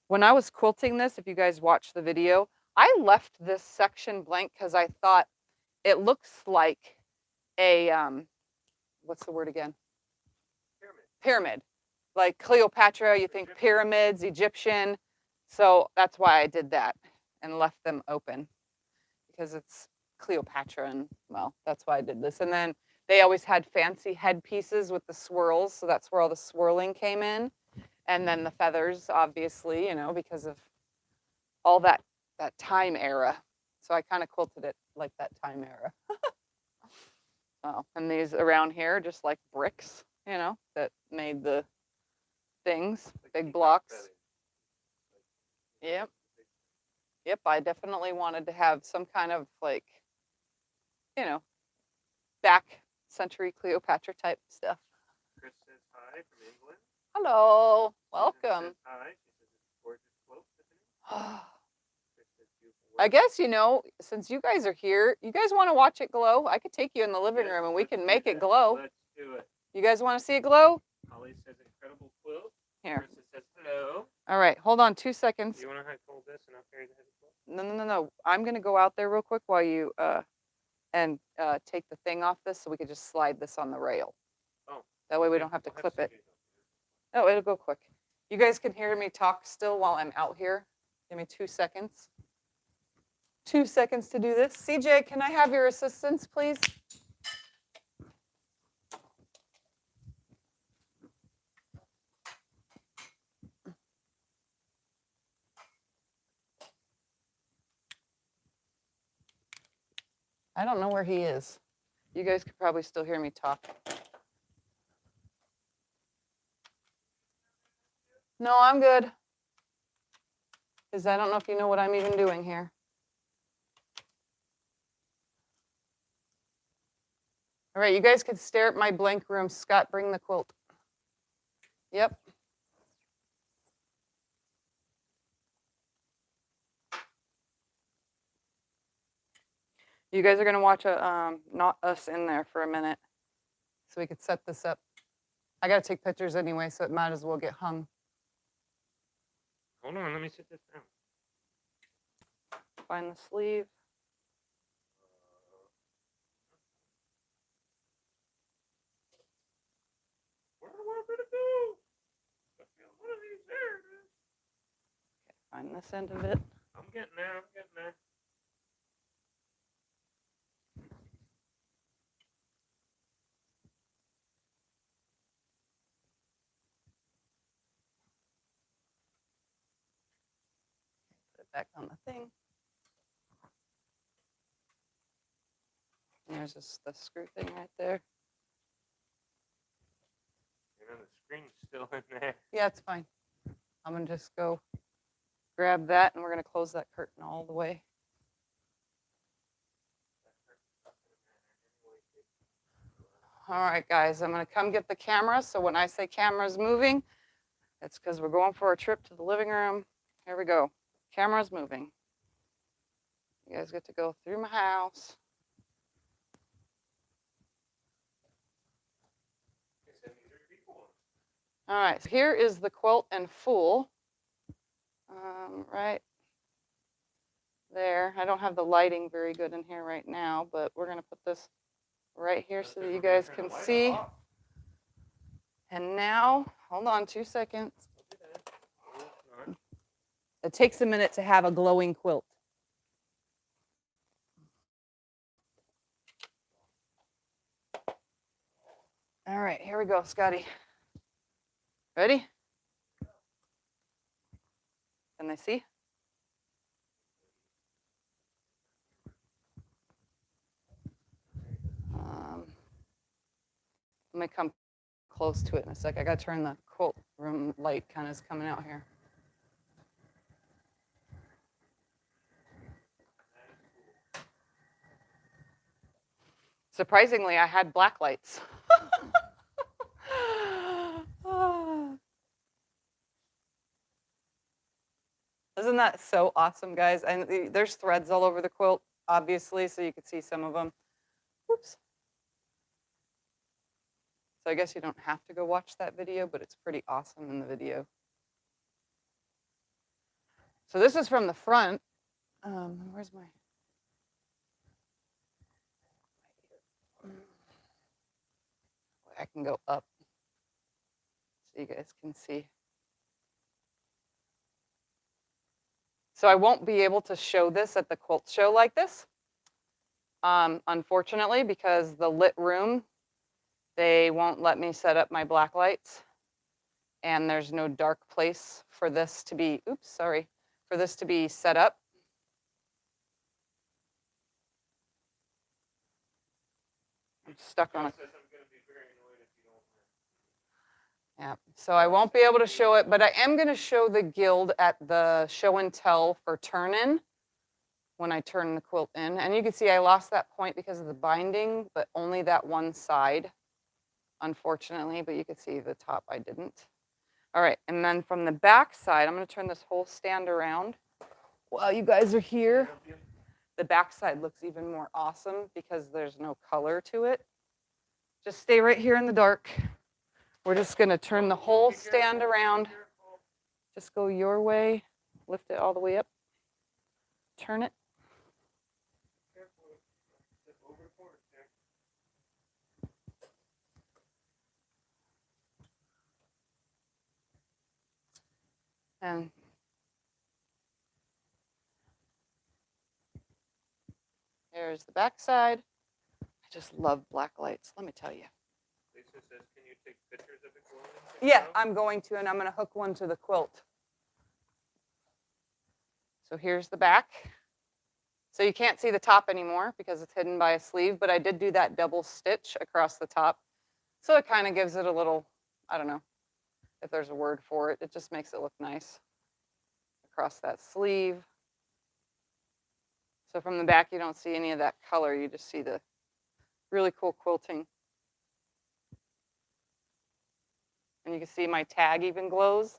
When I was quilting this, if you guys watch the video, I left this section blank because I thought it looks like a, what's the word again? Pyramid. Like Cleopatra, you think pyramids, Egyptian. So that's why I did that and left them open because it's Cleopatra, and well, that's why I did this. And then they always had fancy headpieces with the swirls, so that's where all the swirling came in. And then the feathers, obviously, you know, because of all that time era. So I kind of quilted it like that time era. Oh, and these around here, just like bricks, you know, that made the things, big blocks. Yep. Yep, I definitely wanted to have some kind of like, you know, back century Cleopatra type stuff. Chris says hi from England. Hello, Susan welcome. says hi. She says it's a gorgeous quilt, Tiffany. Chris says beautiful work. I guess, you know, since you guys are here, you guys want to watch it glow? I could take you in the living Yes, room and we let's can do make it that. glow. Let's do it. You guys want to see it glow? Holly says incredible quilt. Here. Chris says hello. All right, hold on 2 seconds. Do you want to hold this and I'll carry the heavy quilt? No. I'm gonna go out there real quick while you take the thing off this so we could just slide this on the rail. Oh. That way we okay. don't have to We'll clip it. CJ's Oh, it'll go quick. You guys can hear me talk still while I'm out here. Give me 2 seconds. 2 seconds to do this. CJ, can I have your assistance, please? I don't know where he is. You guys could probably still hear me talk. No, I'm good. Because I don't know if you know what I'm even doing here. All right, you guys could stare at my blank room. Scott, bring the quilt. Yep. You guys are gonna watch not us in there for a minute, so we could set this up. I gotta take pictures anyway, so it might as well get hung. Hold on, let me sit this down. Find the sleeve. Where do I want to go? I feel one of these there. Okay, find this end of it. I'm getting there. I'm getting there. Put it back on the thing. And there's the screw thing right there. You know, the screen's still in there. Yeah, it's fine. I'm gonna just go grab that, and we're gonna close that curtain all the way. All right, guys, I'm gonna come get the camera. So when I say camera's moving, it's because we're going for a trip to the living room. Here we go. Camera's moving. You guys get to go through my house. All right, so here is the quilt in full. Right there. I don't have the lighting very good in here right now, but we're gonna put this right here so that you guys can see. And now, hold on 2 seconds. It takes a minute to have a glowing quilt. All right, here we go, Scotty. Ready? Can they see? Let me come close to it in a sec. I gotta turn the quilt room light kind of is coming out here. Surprisingly, I had black lights. Isn't that so awesome, guys? And there's threads all over the quilt, obviously, so you can see some of them. Whoops. So I guess you don't have to go watch that video, but it's pretty awesome in the video. So this is from the front. Where's my... I can go up so you guys can see. So I won't be able to show this at the quilt show like this, unfortunately, because the lit room, they won't let me set up my black lights. And there's no dark place for this to be, oops, sorry, for this to be set up. I'm stuck on it. Yeah, so I won't be able to show it, but I am going to show the guild at the show and tell for turn-in when I turn the quilt in. And you can see I lost that point because of the binding, but only that one side, unfortunately, but you can see the top I didn't. All right, and then from the back side, I'm going to turn this whole stand around while you guys are here. The back side looks even more awesome because there's no color to it. Just stay right here in the dark. We're just going to turn the whole stand around. Just go your way. Lift it all the way up. Turn it. And there's the back side. I just love black lights, let me tell you. Lisa says, can you take pictures of it? Yeah, I'm going to, and I'm going to hook one to the quilt. So here's the back. So you can't see the top anymore because it's hidden by a sleeve, but I did do that double stitch across the top. So it kind of gives it a little, I don't know if there's a word for it. It just makes it look nice across that sleeve. So from the back, you don't see any of that color. You just see the really cool quilting. And you can see my tag even glows.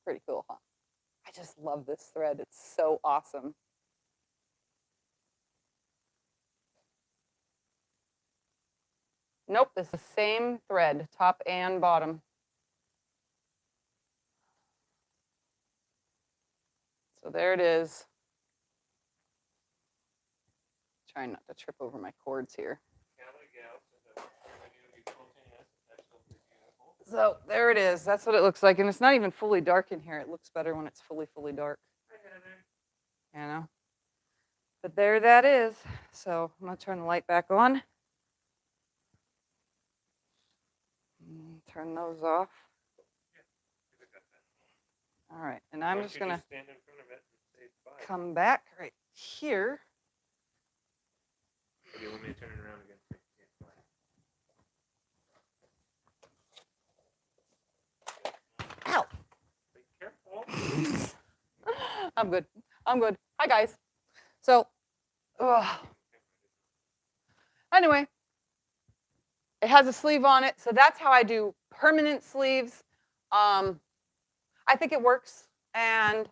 Pretty cool, huh? I just love this thread. It's so awesome. Nope, it's the same thread, top and bottom. So there it is. Trying not to trip over my cords here. So there it is. That's what it looks like. And it's not even fully dark in here. It looks better when it's fully dark. You know? But there that is. So I'm going to turn the light back on. Turn those off. All right. And I'm just going to come back right here. Or do you want me to turn it around again? Ow. Be careful. I'm good. I'm good. Hi, guys. So, anyway, it has a sleeve on it. So that's how I do permanent sleeves. I think it works. And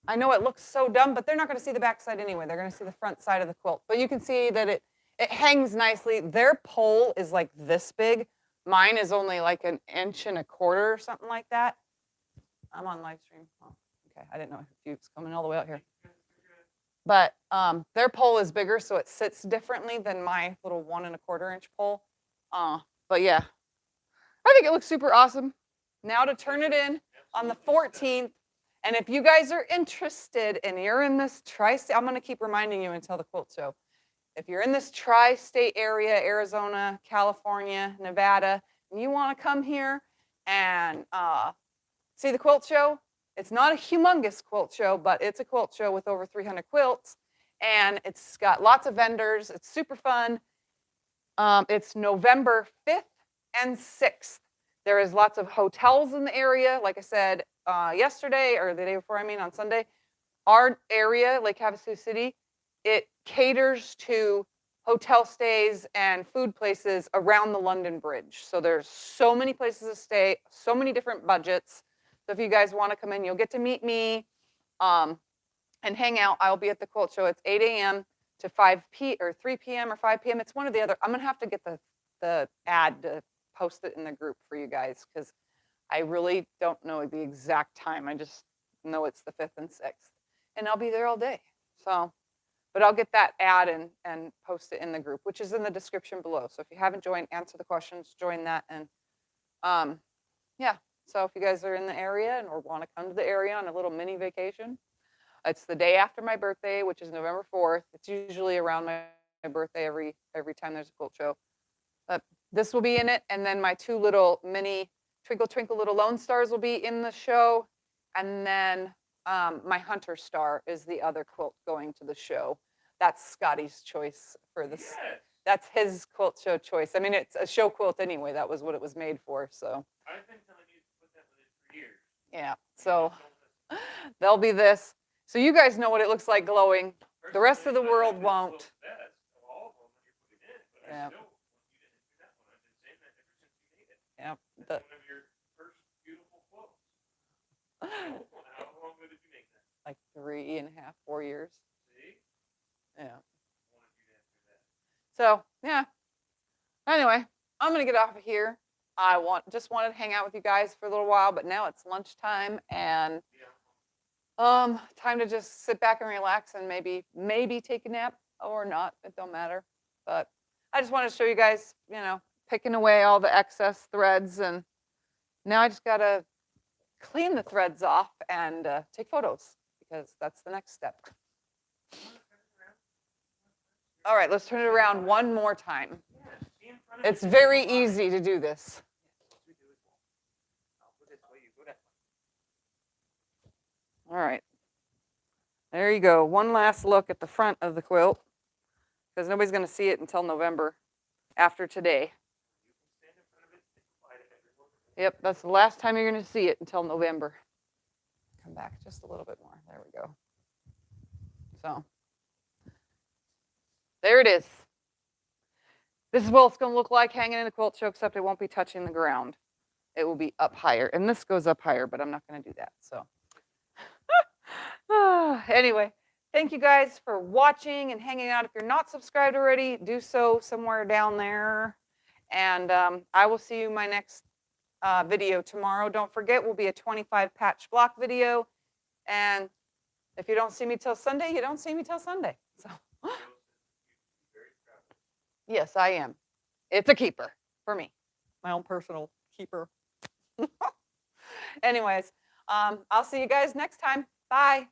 I know it looks so dumb, but they're not going to see the back side anyway. They're going to see the front side of the quilt. But you can see that it hangs nicely. Their pole is like this big. Mine is only like 1.25 inches or something like that. I'm on live stream. Oh, okay, I didn't know if you was coming all the way out here. But their pole is bigger, so it sits differently than my little 1.25 inch pole. But yeah, I think it looks super awesome. Now to turn it in on the 14th. And if you guys are interested and you're in this tri-state, I'm going to keep reminding you until the quilt show. If you're in this tri-state area, Arizona, California, Nevada, and you want to come here and see the quilt show, it's not a humongous quilt show, but it's a quilt show with over 300 quilts, and it's got lots of vendors. It's super fun. It's November 5th and 6th. There is lots of hotels in the area. Like I said yesterday, or the day before, I mean on Sunday, our area, Lake Havasu City, it caters to hotel stays and food places around the London Bridge. So there's so many places to stay, so many different budgets. So if you guys want to come in, you'll get to meet me and hang out. I'll be at the Quilt Show. It's 8 a.m. to 3 p.m. or 5 p.m. It's one or the other. I'm gonna have to get the ad to post it in the group for you guys because I really don't know the exact time. I just know it's the 5th and 6th, and I'll be there all day. So, but I'll get that ad and post it in the group, which is in the description below. So if you haven't joined, answer the questions, join that, and yeah. So if you guys are in the area and or want to come to the area on a little mini vacation, it's the day after my birthday, which is November 4th. It's usually around my birthday every time there's a Quilt Show. But this will be in it, and then my 2 little mini Twinkle Twinkle Little Lone Stars will be in the show, and then my Hunter Star is the other quilt going to the show. That's Scotty's choice for this. Yes. That's his Quilt Show choice. I mean, it's a show quilt anyway. That was what it was made for. So. I've been telling you to put that with it for years. Yeah. So there'll be this. So you guys know what it looks like glowing. The rest of the world won't. Yeah. Yeah. One of your first beautiful quilts. How long ago did you make that? Like 3.5, 4 years. See? Yeah. I wanted you to answer that. So yeah. Anyway, I'm gonna get off of here. I just wanted to hang out with you guys for a little while, but now it's lunchtime and time to just sit back and relax and maybe take a nap or not. It don't matter. But I just wanted to show you guys, picking away all the excess threads, and now I just gotta clean the threads off and take photos because that's the next step. All right, let's turn it around one more time. It's very easy to do this. All right. There you go. One last look at the front of the quilt because nobody's going to see it until November after today. Yep, that's the last time you're going to see it until November. Come back just a little bit more. There we go. So there it is. This is what it's going to look like hanging in the Quilt Show, except it won't be touching the ground. It will be up higher. And this goes up higher, but I'm not going to do that. So anyway, thank you guys for watching and hanging out. If you're not subscribed already, do so somewhere down there. And I will see you in my next video tomorrow. Don't forget, will be a 25 patch block video. And if you don't see me till Sunday, you don't see me till Sunday. So yes, I am. It's a keeper for me. My own personal keeper. Anyways, I'll see you guys next time. Bye.